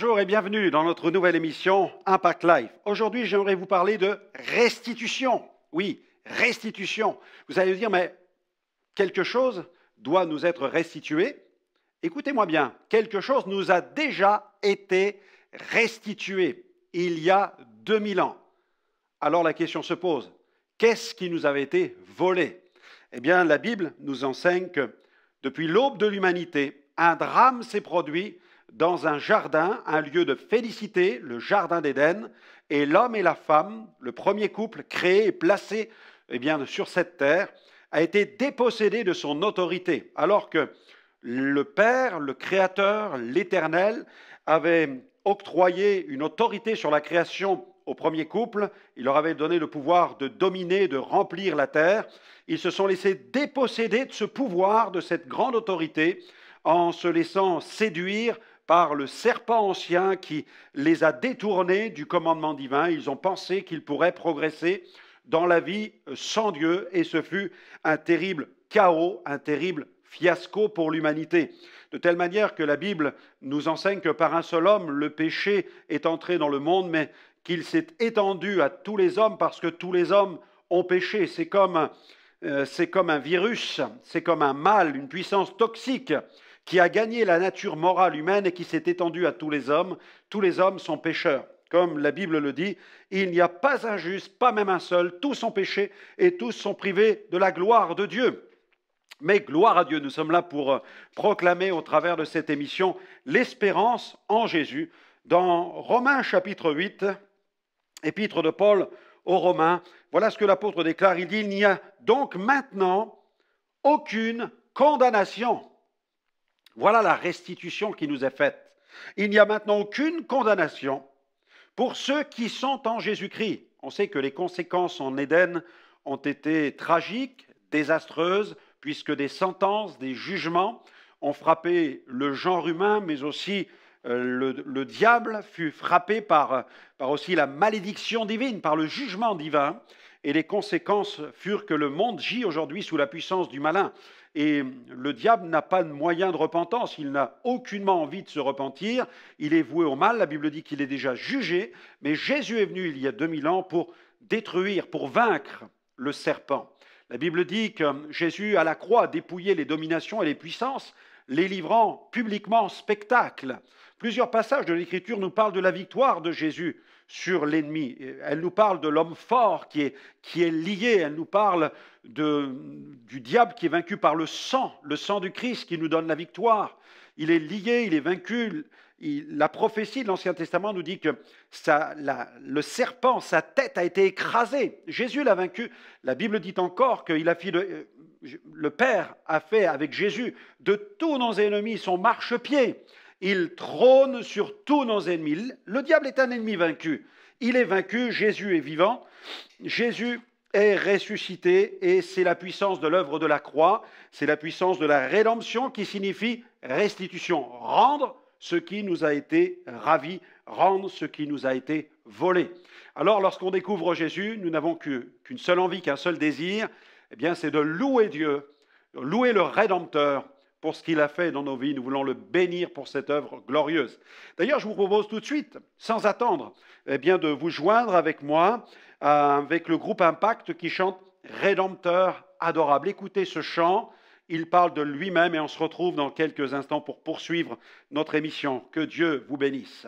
Bonjour et bienvenue dans notre nouvelle émission Impact Life. Aujourd'hui, j'aimerais vous parler de restitution. Oui, restitution. Vous allez me dire, mais quelque chose doit nous être restitué. Écoutez-moi bien, quelque chose nous a déjà été restitué il y a 2000 ans. Alors la question se pose, qu'est-ce qui nous avait été volé? Eh bien, la Bible nous enseigne que depuis l'aube de l'humanité, un drame s'est produit dans un jardin, un lieu de félicité, le jardin d'Éden, et l'homme et la femme, le premier couple créé et placé sur cette terre, a été dépossédé de son autorité, alors que le Père, le Créateur, l'Éternel, avait octroyé une autorité sur la création au premier couple. Il leur avait donné le pouvoir de dominer, de remplir la terre. Ils se sont laissés déposséder de ce pouvoir, de cette grande autorité, en se laissant séduire par le serpent ancien qui les a détournés du commandement divin. Ils ont pensé qu'ils pourraient progresser dans la vie sans Dieu, et ce fut un terrible chaos, un terrible fiasco pour l'humanité. De telle manière que la Bible nous enseigne que par un seul homme, le péché est entré dans le monde, mais qu'il s'est étendu à tous les hommes parce que tous les hommes ont péché. C'est comme un virus, c'est comme un mal, une puissance toxique qui a gagné la nature morale humaine et qui s'est étendue à tous les hommes. Tous les hommes sont pécheurs. Comme la Bible le dit, il n'y a pas un juste, pas même un seul, tous ont péché et tous sont privés de la gloire de Dieu. Mais gloire à Dieu, nous sommes là pour proclamer au travers de cette émission l'espérance en Jésus. Dans Romains chapitre 8, épître de Paul aux Romains, voilà ce que l'apôtre déclare. Il dit, il n'y a donc maintenant aucune condamnation. Voilà la restitution qui nous est faite. Il n'y a maintenant aucune condamnation pour ceux qui sont en Jésus-Christ. On sait que les conséquences en Éden ont été tragiques, désastreuses, puisque des sentences, des jugements ont frappé le genre humain, mais aussi le diable fut frappé par aussi la malédiction divine, par le jugement divin. Et les conséquences furent que le monde gît aujourd'hui sous la puissance du malin. Et le diable n'a pas de moyen de repentance, il n'a aucunement envie de se repentir, il est voué au mal, la Bible dit qu'il est déjà jugé, mais Jésus est venu il y a 2000 ans pour détruire, pour vaincre le serpent. La Bible dit que Jésus à la croix a dépouillé les dominations et les puissances, les livrant publiquement en spectacle. Plusieurs passages de l'Écriture nous parlent de la victoire de Jésus sur l'ennemi. Elle nous parle de l'homme fort qui est lié, elle nous parle du diable qui est vaincu par le sang du Christ qui nous donne la victoire. Il est lié, il est vaincu. La prophétie de l'Ancien Testament nous dit que le serpent, sa tête a été écrasée. Jésus l'a vaincu. La Bible dit encore que le Père a fait avec Jésus de tous nos ennemis son marchepied. Il trône sur tous nos ennemis. Le diable est un ennemi vaincu. Il est vaincu, Jésus est vivant, Jésus est ressuscité et c'est la puissance de l'œuvre de la croix, c'est la puissance de la rédemption qui signifie restitution, rendre ce qui nous a été ravi, rendre ce qui nous a été volé. Alors lorsqu'on découvre Jésus, nous n'avons qu'une seule envie, qu'un seul désir, eh bien c'est de louer Dieu, de louer le Rédempteur, pour ce qu'il a fait dans nos vies. Nous voulons le bénir pour cette œuvre glorieuse. D'ailleurs, je vous propose tout de suite, sans attendre, de vous joindre avec moi, avec le groupe Impact qui chante « Rédempteur adorable ». Écoutez ce chant, il parle de lui-même et on se retrouve dans quelques instants pour poursuivre notre émission. Que Dieu vous bénisse.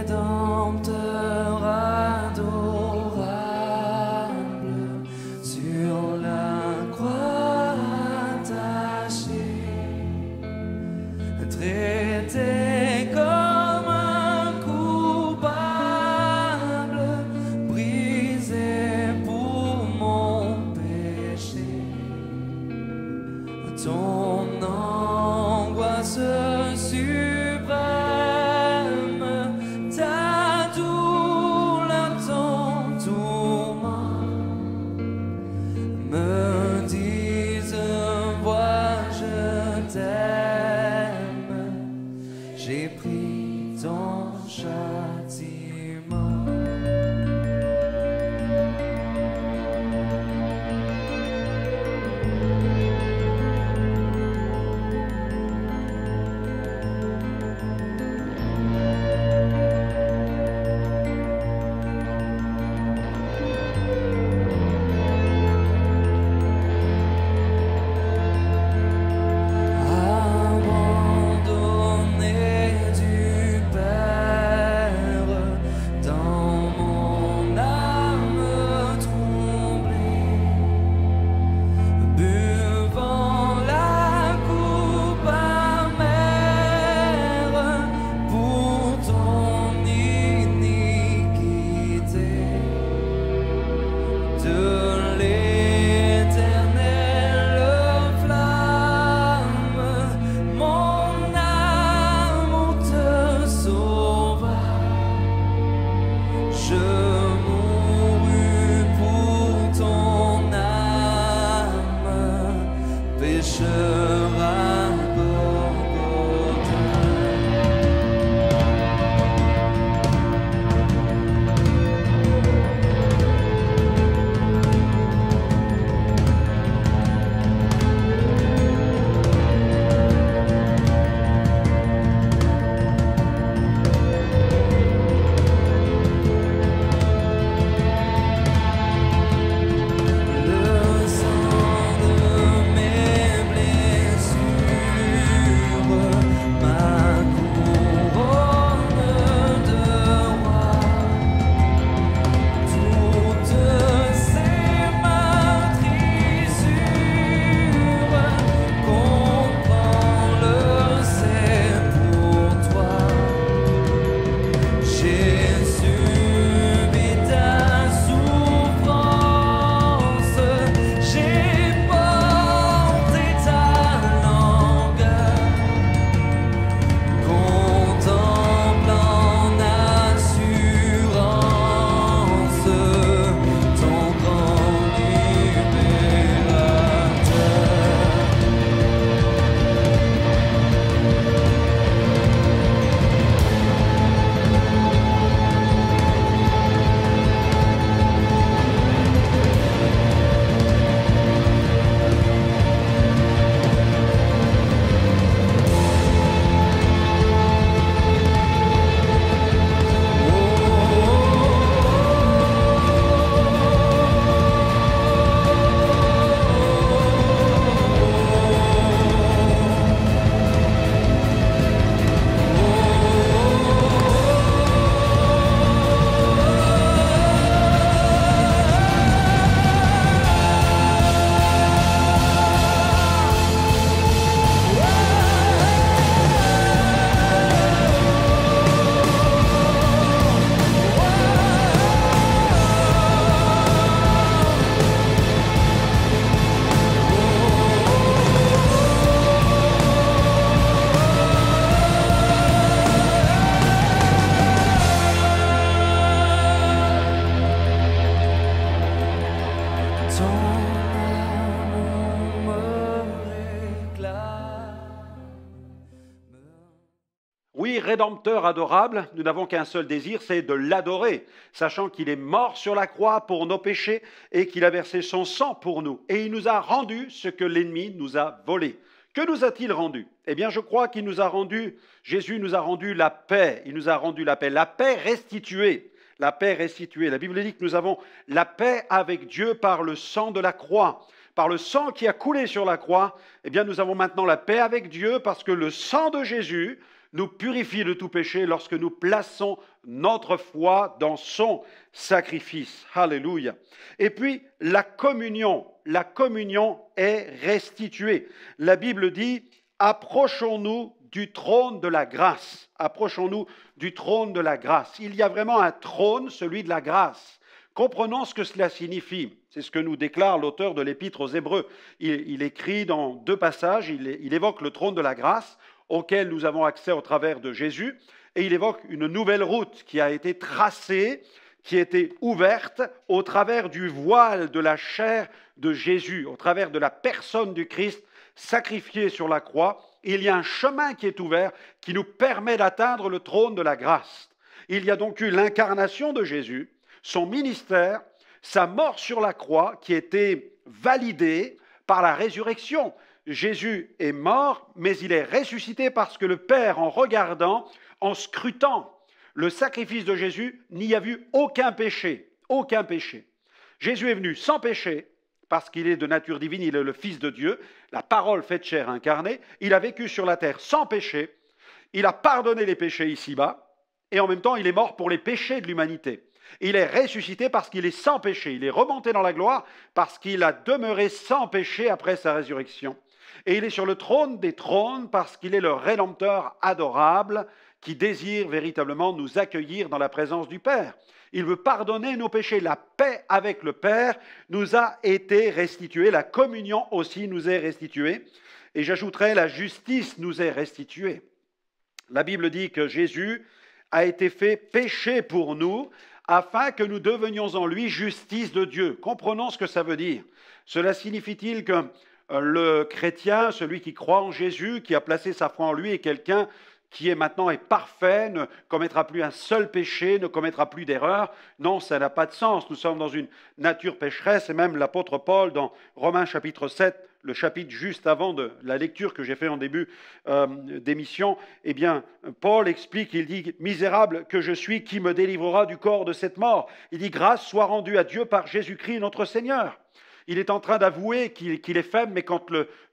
Rédempteur adorable, sur mourus pour ton âme, pécheur à Golgotha. Oui, Rédempteur adorable, nous n'avons qu'un seul désir, c'est de l'adorer, sachant qu'il est mort sur la croix pour nos péchés et qu'il a versé son sang pour nous. Et il nous a rendu ce que l'ennemi nous a volé. Que nous a-t-il rendu? Eh bien, je crois qu'il nous a rendu, Jésus nous a rendu la paix. Il nous a rendu la paix restituée. La paix restituée. La Bible dit que nous avons la paix avec Dieu par le sang de la croix. Par le sang qui a coulé sur la croix, eh bien, nous avons maintenant la paix avec Dieu parce que le sang de Jésus nous purifie de tout péché lorsque nous plaçons notre foi dans son sacrifice. Alléluia. Et puis, la communion est restituée. La Bible dit, approchons-nous du trône de la grâce. Approchons-nous du trône de la grâce. Il y a vraiment un trône, celui de la grâce. Comprenons ce que cela signifie. C'est ce que nous déclare l'auteur de l'Épître aux Hébreux. Il écrit dans 2 passages, il évoque le trône de la grâce, auquel nous avons accès au travers de Jésus, et il évoque une nouvelle route qui a été tracée, qui a été ouverte au travers du voile de la chair de Jésus, au travers de la personne du Christ sacrifié sur la croix. Il y a un chemin qui est ouvert qui nous permet d'atteindre le trône de la grâce. Il y a donc eu l'incarnation de Jésus, son ministère, sa mort sur la croix qui était validée par la résurrection. Jésus est mort, mais il est ressuscité parce que le Père, en regardant, en scrutant le sacrifice de Jésus, n'y a vu aucun péché. Aucun péché. Jésus est venu sans péché, parce qu'il est de nature divine, il est le Fils de Dieu, la parole faite chair incarnée. Il a vécu sur la terre sans péché. Il a pardonné les péchés ici-bas, et en même temps, il est mort pour les péchés de l'humanité. Il est ressuscité parce qu'il est sans péché. Il est remonté dans la gloire parce qu'il a demeuré sans péché après sa résurrection. Et il est sur le trône des trônes parce qu'il est le Rédempteur adorable qui désire véritablement nous accueillir dans la présence du Père. Il veut pardonner nos péchés. La paix avec le Père nous a été restituée. La communion aussi nous est restituée. Et j'ajouterai, la justice nous est restituée. La Bible dit que Jésus a été fait péché pour nous, afin que nous devenions en lui justice de Dieu. Comprenons ce que ça veut dire. Cela signifie-t-il que le chrétien, celui qui croit en Jésus, qui a placé sa foi en lui, est quelqu'un qui est maintenant parfait, ne commettra plus un seul péché, ne commettra plus d'erreur? Non, ça n'a pas de sens. Nous sommes dans une nature pécheresse, et même l'apôtre Paul, dans Romains chapitre 7, le chapitre juste avant de la lecture que j'ai fait en début d'émission, eh bien, Paul explique, il dit « Misérable que je suis, qui me délivrera du corps de cette mort ?» Il dit « Grâce soit rendue à Dieu par Jésus-Christ notre Seigneur ». Il est en train d'avouer qu'il est faible, mais quand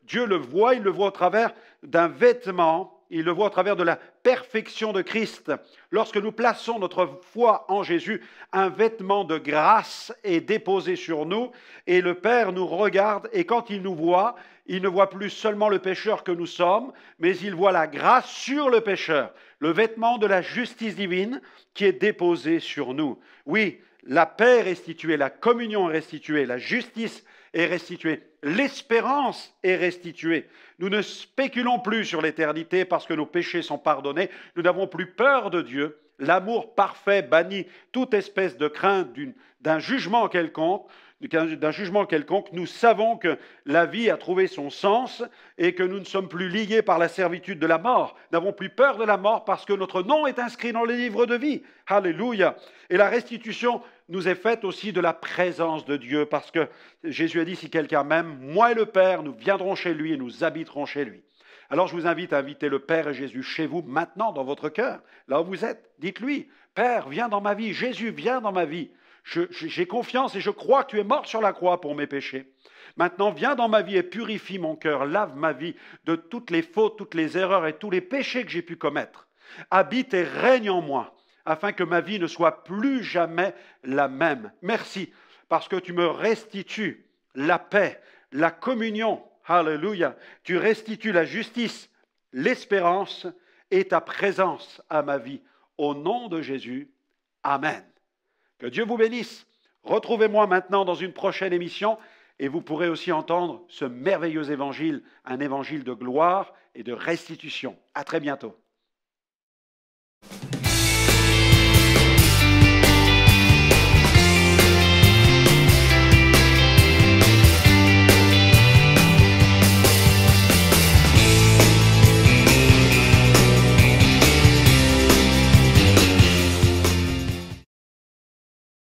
Dieu le voit, il le voit au travers d'un vêtement, il le voit au travers de la perfection de Christ. Lorsque nous plaçons notre foi en Jésus, un vêtement de grâce est déposé sur nous et le Père nous regarde et quand il nous voit, il ne voit plus seulement le pécheur que nous sommes, mais il voit la grâce sur le pécheur, le vêtement de la justice divine qui est déposé sur nous. Oui, la paix est restituée, la communion est restituée, la justice est restituée, l'espérance est restituée. Nous ne spéculons plus sur l'éternité parce que nos péchés sont pardonnés. Nous n'avons plus peur de Dieu. L'amour parfait bannit toute espèce de crainte d'un jugement quelconque. Nous savons que la vie a trouvé son sens et que nous ne sommes plus liés par la servitude de la mort. Nous n'avons plus peur de la mort parce que notre nom est inscrit dans le livre de vie. Alléluia. Et la restitution nous est faite aussi de la présence de Dieu parce que Jésus a dit, si quelqu'un m'aime, moi et le Père, nous viendrons chez lui et nous habiterons chez lui. Alors je vous invite à inviter le Père et Jésus chez vous maintenant dans votre cœur, là où vous êtes. Dites-lui, Père, viens dans ma vie, Jésus, viens dans ma vie. J'ai confiance et je crois que tu es mort sur la croix pour mes péchés. Maintenant, viens dans ma vie et purifie mon cœur, lave ma vie de toutes les fautes, toutes les erreurs et tous les péchés que j'ai pu commettre. Habite et règne en moi, afin que ma vie ne soit plus jamais la même. Merci, parce que tu me restitues la paix, la communion. Alléluia. Tu restitues la justice, l'espérance et ta présence à ma vie. Au nom de Jésus, Amen. Que Dieu vous bénisse. Retrouvez-moi maintenant dans une prochaine émission et vous pourrez aussi entendre ce merveilleux évangile, un évangile de gloire et de restitution. À très bientôt.